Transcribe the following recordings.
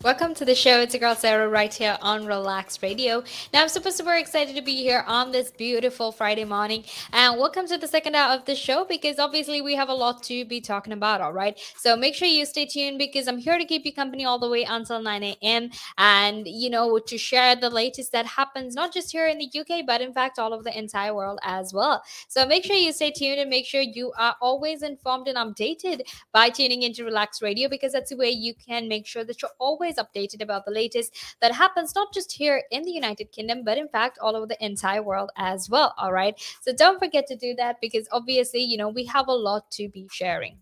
Welcome to the show. It's your girl Sarah right here on Relax Radio. Now, I'm super excited to be here on this beautiful Friday morning. And welcome to the second hour of the show because obviously we have a lot to be talking about, all right? So make sure you stay tuned because I'm here to keep you company all the way until 9 a.m. and, to share the latest that happens not just here in the UK, but in fact all over the entire world as well. So make sure you stay tuned and make sure you are always informed and updated by tuning into Relax Radio because that's the way you can make sure that you're always updated about the latest that happens not just here in the United Kingdom, but in fact all over the entire world as well. All right. So don't forget to do that because obviously, we have a lot to be sharing.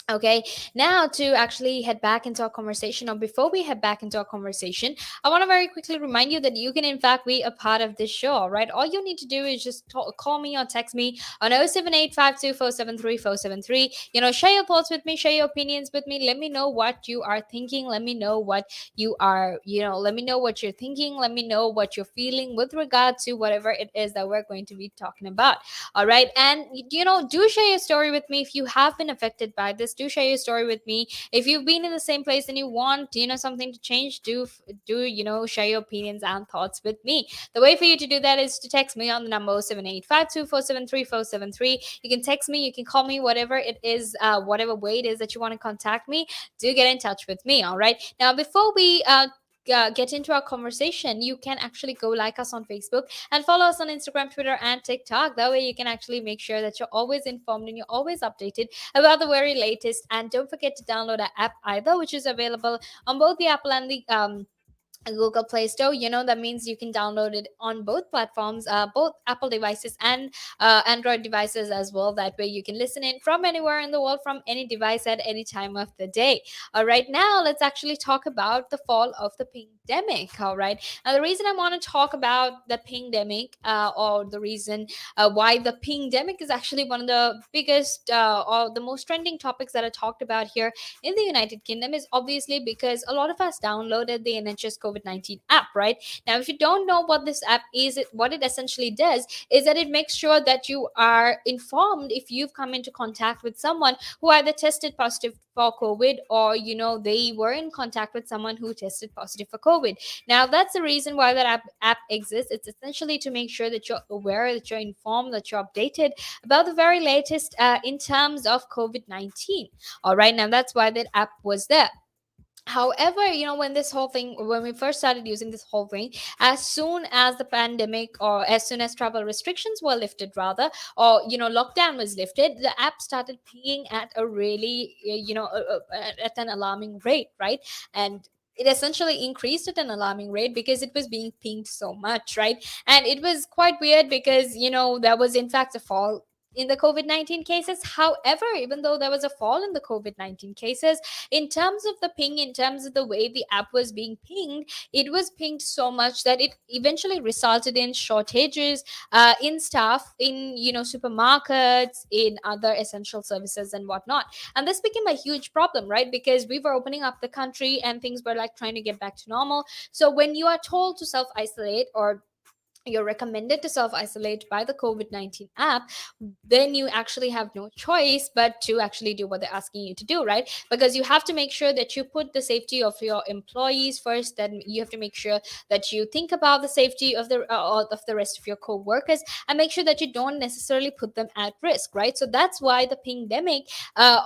Okay, now to actually head back into our conversation, or before we head back into our conversation, I want to very quickly remind you that you can, in fact, be a part of this show. All right, all you need to do is just call me or text me on 07852473473. Share your thoughts with me, share your opinions with me. Let me know what you are thinking. Let me know what let me know what you're thinking. Let me know what you're feeling with regard to whatever it is that we're going to be talking about. All right. And, do share your story with me if you have been affected by this. Do share your story with me. If you've been in the same place and you want, something to change, share your opinions and thoughts with me. The way for you to do that is to text me on the number 07852473473. You can text me, you can call me, whatever it is, whatever way it is that you want to contact me, do get in touch with me. All right. Now, before we get into our conversation, you can actually go like us on Facebook and follow us on Instagram, Twitter, and TikTok. That way, you can actually make sure that you're always informed and you're always updated about the very latest. And don't forget to download our app either, which is available on both the Apple and the Google Play Store. That means you can download it on both platforms, both Apple devices and Android devices as well. That way you can listen in from anywhere in the world, from any device at any time of the day. All right, now let's actually talk about the fall of the pandemic. All right, now the reason I want to talk about the pandemic, or the reason why the pandemic is actually one of the biggest or the most trending topics that are talked about here in the United Kingdom is obviously because a lot of us downloaded the NHS COVID-19 app, right? Now, if you don't know what this app is, what it essentially does is that it makes sure that you are informed if you've come into contact with someone who either tested positive for COVID, or they were in contact with someone who tested positive for COVID. Now, that's the reason why that app exists. It's essentially to make sure that you're aware, that you're informed, that you're updated about the very latest in terms of COVID-19. All right, now that's why that app was there. However, when we first started using this whole thing, as soon as the pandemic, or as soon as travel restrictions were lifted, rather, or lockdown was lifted, the app started pinging at a really, at an alarming rate, right? And it essentially increased at an alarming rate because it was being pinged so much, right? And it was quite weird because there was in fact a fall in the COVID-19 cases. However, even though there was a fall in the COVID-19 cases, in terms of the ping, in terms of the way the app was being pinged, it was pinged so much that it eventually resulted in shortages in staff, in supermarkets, in other essential services and whatnot. And this became a huge problem, right? Because we were opening up the country and things were like trying to get back to normal. So when you are told to self isolate, or you're recommended to self isolate by the COVID-19 app, then you actually have no choice but to actually do what they're asking you to do, right? Because you have to make sure that you put the safety of your employees first. Then you have to make sure that you think about the safety of the rest of your co-workers, and make sure that you don't necessarily put them at risk, right? So that's why the pandemic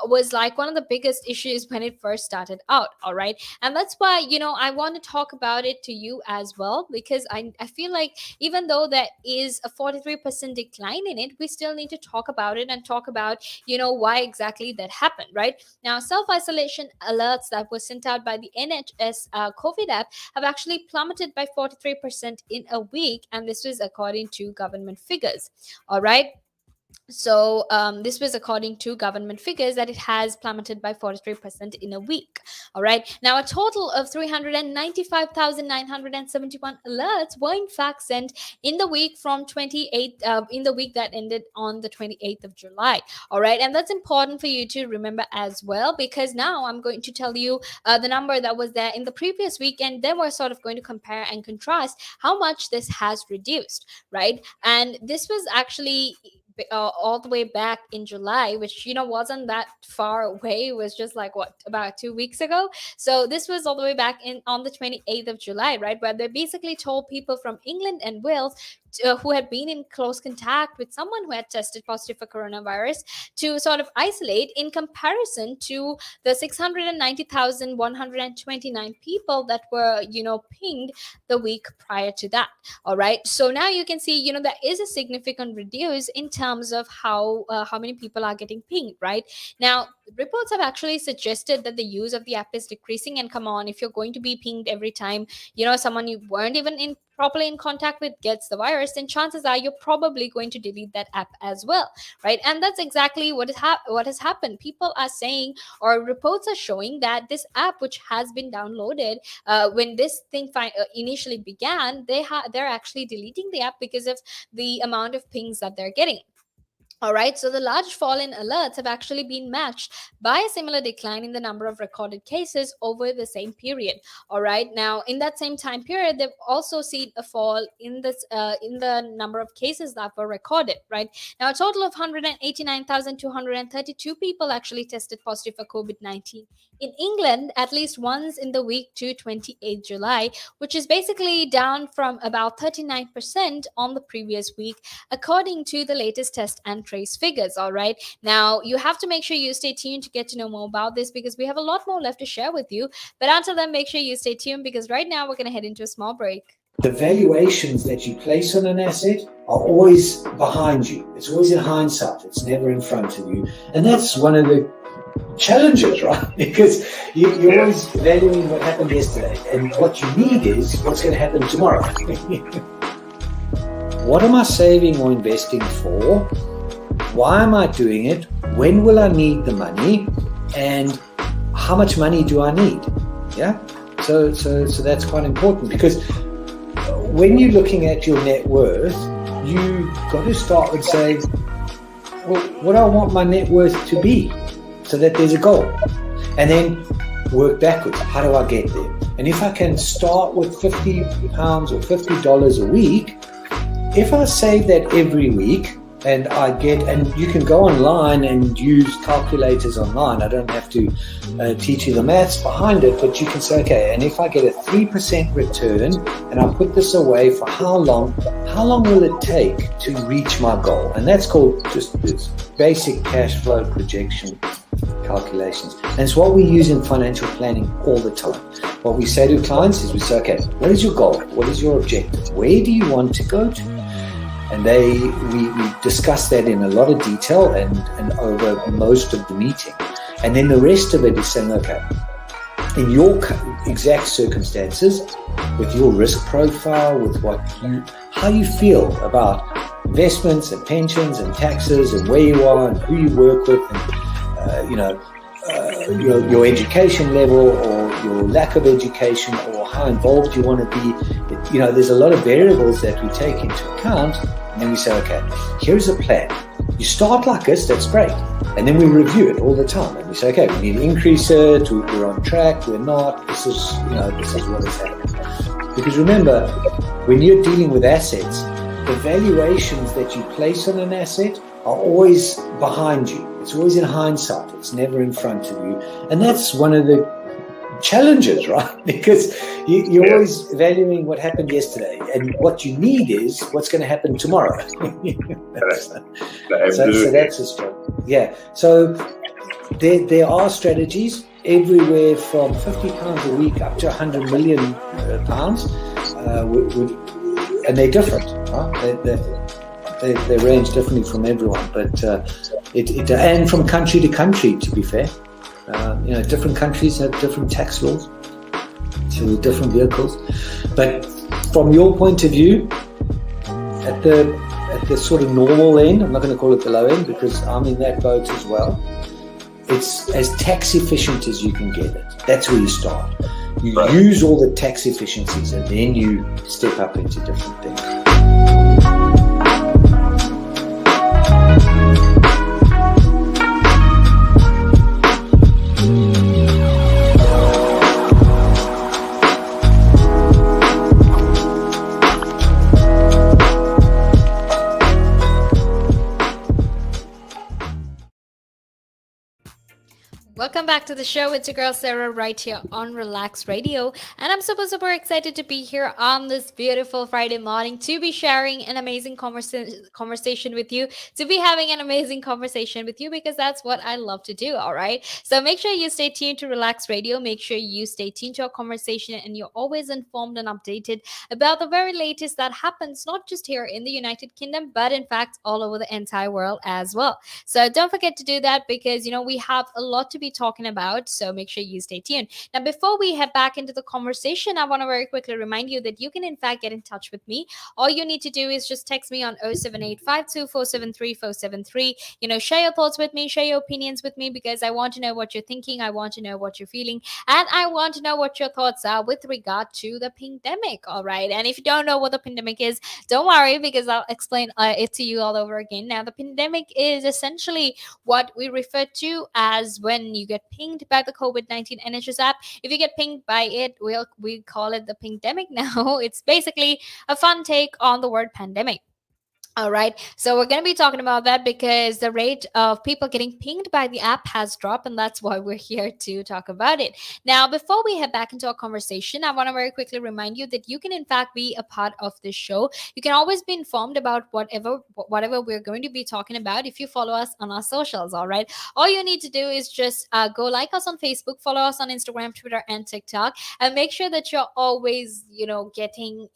was like one of the biggest issues when it first started out. All right, and that's why I want to talk about it to you as well, because I feel like even though there is a 43% decline in it, we still need to talk about it and talk about, why exactly that happened, right? Now, self isolation alerts that were sent out by the NHS COVID app have actually plummeted by 43% in a week, and this was according to government figures. All right. So this was according to government figures that it has plummeted by 43% in a week. All right. Now, a total of 395,971 alerts were in fact sent in the week from 28th, in the week that ended on the 28th of July. All right. And that's important for you to remember as well, because now I'm going to tell you the number that was there in the previous week, and then we're sort of going to compare and contrast how much this has reduced, right? And this was actually all the way back in July, which wasn't that far away. It was just like what, about 2 weeks ago. So this was all the way back in on the 28th of July, right, where they basically told people from England and Wales who had been in close contact with someone who had tested positive for coronavirus to sort of isolate, in comparison to the 690,129 people that were pinged the week prior to that. All right, so now you can see there is a significant reduce in terms of how many people are getting pinged. Right now, reports have actually suggested that the use of the app is decreasing. And come on, if you're going to be pinged every time someone you weren't even in properly in contact with gets the virus, then chances are you're probably going to delete that app as well, right? And that's exactly what has happened. People are saying, or reports are showing, that this app, which has been downloaded when this thing initially began, they're actually deleting the app because of the amount of pings that they're getting. All right, so the large fall in alerts have actually been matched by a similar decline in the number of recorded cases over the same period. All right, now in that same time period, they've also seen a fall in the number of cases that were recorded. Right now, a total of 189,232 people actually tested positive for COVID-19 in England, at least once in the week to 28 July, which is basically down from about 39% on the previous week, according to the latest test and trace figures. All right, now you have to make sure you stay tuned to get to know more about this, because we have a lot more left to share with you. But until then, make sure you stay tuned, because right now we're going to head into a small break. The valuations that you place on an asset are always behind you. It's always in hindsight. It's never in front of you. And that's one of the challenges, right? Because you're always valuing what happened yesterday, and what you need is what's going to happen tomorrow. What am I saving or investing for? Why am I doing it? When will I need the money? And how much money do I need? Yeah. So that's quite important, because when you're looking at your net worth, you got to start with saying, well, what do I want my net worth to be, so that there's a goal, and then work backwards. How do I get there? And if I can start with £50 or $50 a week, if I save that every week, and you can go online and use calculators online. I don't have to teach you the maths behind it, but you can say, okay, and if I get a 3% return, and I put this away for how long will it take to reach my goal? And that's called just this basic cash flow projection calculations. And it's what we use in financial planning all the time. What we say to clients is, we say, okay, what is your goal? What is your objective? Where do you want to go to? And we discuss that in a lot of detail and over most of the meeting. And then the rest of it is saying, okay, in your exact circumstances, with your risk profile, with how you feel about investments and pensions and taxes and where you are and who you work with, and your education level or your lack of education, or how involved you want to be. There's a lot of variables that we take into account, and then we say, okay, here's a plan. You start like this, that's great. And then we review it all the time, and we say, okay, we need to increase it, we're on track, we're not, this is what has happened. Because remember, when you're dealing with assets, the valuations that you place on an asset are always behind you. It's always in hindsight. It's never in front of you. And that's one of the challenges, right? Because you're always valuing what happened yesterday, and what you need is what's going to happen tomorrow. So that's a struggle. Yeah. So there are strategies everywhere from £50 a week up to £100 million, and they're different. Right? They range differently from everyone, but and from country to country, to be fair. Different countries have different tax laws, so different vehicles. But from your point of view, at the sort of normal end, I'm not going to call it the low end, because I'm in that boat as well. It's as tax efficient as you can get it. That's where you start. You use all the tax efficiencies, and then you step up into different things. Welcome back to the show. It's your girl Sarah right here on Relax Radio. And I'm super, super excited to be here on this beautiful Friday morning to be sharing an amazing conversation with you, to be having an amazing conversation with you because that's what I love to do. All right. So make sure you stay tuned to Relax Radio. Make sure you stay tuned to our conversation and you're always informed and updated about the very latest that happens, not just here in the United Kingdom, but in fact all over the entire world as well. So don't forget to do that because we have a lot to be talking about. So make sure you stay tuned. Now, before we head back into the conversation, I want to very quickly remind you that you can in fact get in touch with me. All you need to do is just text me on 07852473473. Share your thoughts with me, share your opinions with me because I want to know what you're thinking, I want to know what you're feeling, and I want to know what your thoughts are with regard to the pandemic. All right. And if you don't know what the pandemic is, don't worry because I'll explain it to you all over again. Now, the pandemic is essentially what we refer to as when you get pinged by the COVID-19 NHS app. If you get pinged by it, we call it the Pingdemic now. It's basically a fun take on the word pandemic. All right. So we're going to be talking about that because the rate of people getting pinged by the app has dropped, and that's why we're here to talk about it. Now, before we head back into our conversation, I want to very quickly remind you that you can, in fact, be a part of this show. You can always be informed about whatever we're going to be talking about if you follow us on our socials. All right. All you need to do is just go like us on Facebook, follow us on Instagram, Twitter, and TikTok, and make sure that you're always, you're getting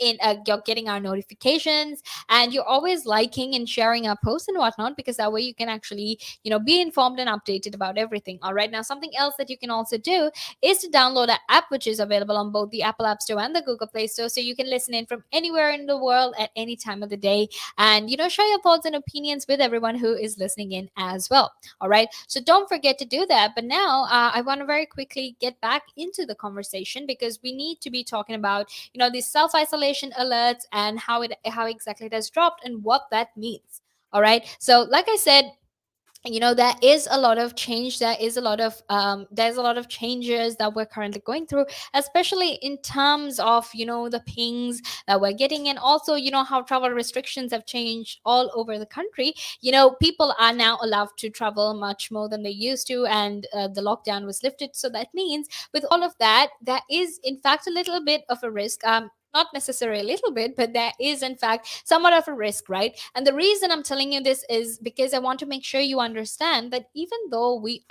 our notifications and you're always liking and sharing our posts and whatnot because that way you can actually be informed and updated about everything. All right, now something else that you can also do is to download an app which is available on both the Apple App Store and the Google Play Store, so you can listen in from anywhere in the world at any time of the day and share your thoughts and opinions with everyone who is listening in as well. All right, so don't forget to do that. But now I want to very quickly get back into the conversation because we need to be talking about these self-isolation alerts and how exactly it has dropped and what that means. All right, so like I said, there is a lot of change, there's a lot of changes that we're currently going through, especially in terms of the pings that we're getting, and also how travel restrictions have changed all over the country. People are now allowed to travel much more than they used to, and the lockdown was lifted, so that means with all of that there is in fact a little bit of a risk, not necessarily a little bit, but there is in fact somewhat of a risk, right? And the reason I'm telling you this is because I want to make sure you understand that even though we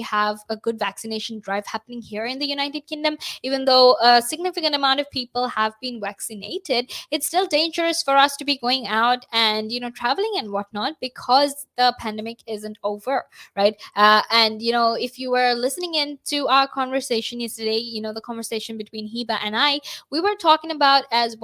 have a good vaccination drive happening here in the United Kingdom, even though a significant amount of people have been vaccinated, it's still dangerous for us to be going out and traveling and whatnot because the pandemic isn't over, right? And if you were listening in to our conversation yesterday, the conversation between Hiba and I, what we were talking about as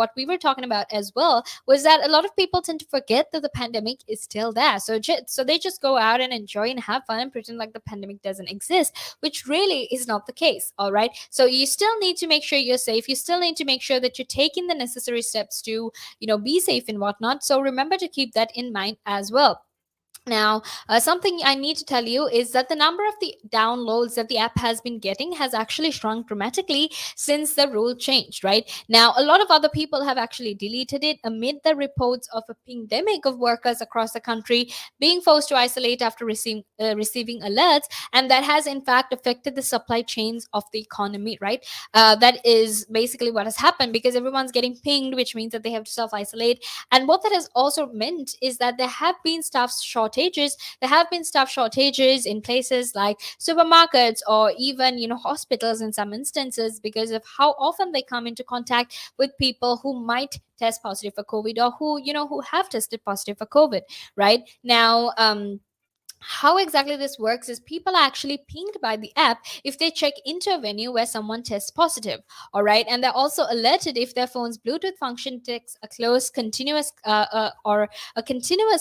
well was that a lot of people tend to forget that the pandemic is still there. So they just go out and enjoy and have fun and pretend like the pandemic doesn't exist, which really is not the case. All right. So you still need to make sure you're safe. You still need to make sure that you're taking the necessary steps to, be safe and whatnot. So remember to keep that in mind as well. Now, something I need to tell you is that the number of the downloads that the app has been getting has actually shrunk dramatically since the rule changed, right? Now, a lot of other people have actually deleted it amid the reports of a pandemic of workers across the country being forced to isolate after receiving alerts, and that has in fact affected the supply chains of the economy, right? That is basically what has happened because everyone's getting pinged, which means that they have to self isolate. And what that has also meant is that there have been staff shortages in places like supermarkets or even hospitals in some instances because of how often they come into contact with people who might test positive for COVID or who have tested positive for COVID. Right now, how exactly this works is people are actually pinged by the app if they check into a venue where someone tests positive. All right, and they're also alerted if their phone's Bluetooth function takes a continuous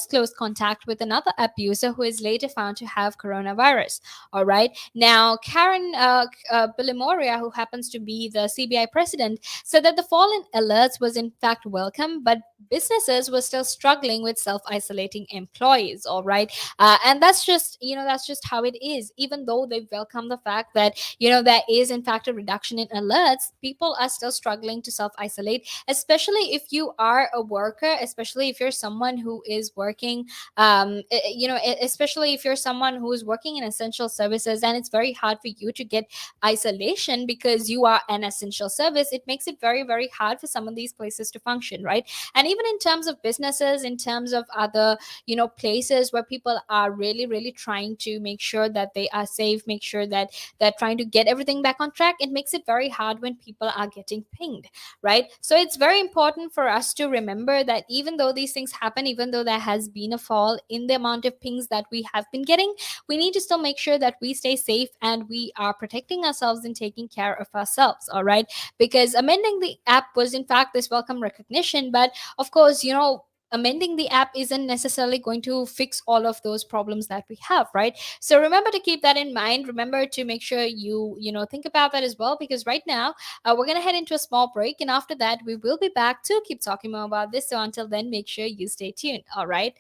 close contact with another app user who is later found to have coronavirus. All right, now Karen Bilimoria, who happens to be the CBI president, said that the fall in alerts was in fact welcome, but businesses were still struggling with self-isolating employees. All right. And that's just, that's just how it is. Even though they welcome the fact that, there is in fact a reduction in alerts, people are still struggling to self-isolate, especially if you are a worker, especially if you're someone who is working, especially if you're someone who is working in essential services, and it's very hard for you to get isolation because you are an essential service. It makes it very, very hard for some of these places to function, right? And even in terms of businesses, in terms of other, places where people are really, really trying to make sure that they are safe, make sure that they're trying to get everything back on track, it makes it very hard when people are getting pinged, right? So it's very important for us to remember that even though these things happen, even though there has been a fall in the amount of pings that we have been getting, we need to still make sure that we stay safe and we are protecting ourselves and taking care of ourselves. All right. Because amending the app was in fact this welcome recognition, but of course, amending the app isn't necessarily going to fix all of those problems that we have, right? So remember to keep that in mind. Remember to make sure think about that as well, because right now, we're going to head into a small break, and after that we will be back to keep talking more about this. So until then, make sure you stay tuned. All right.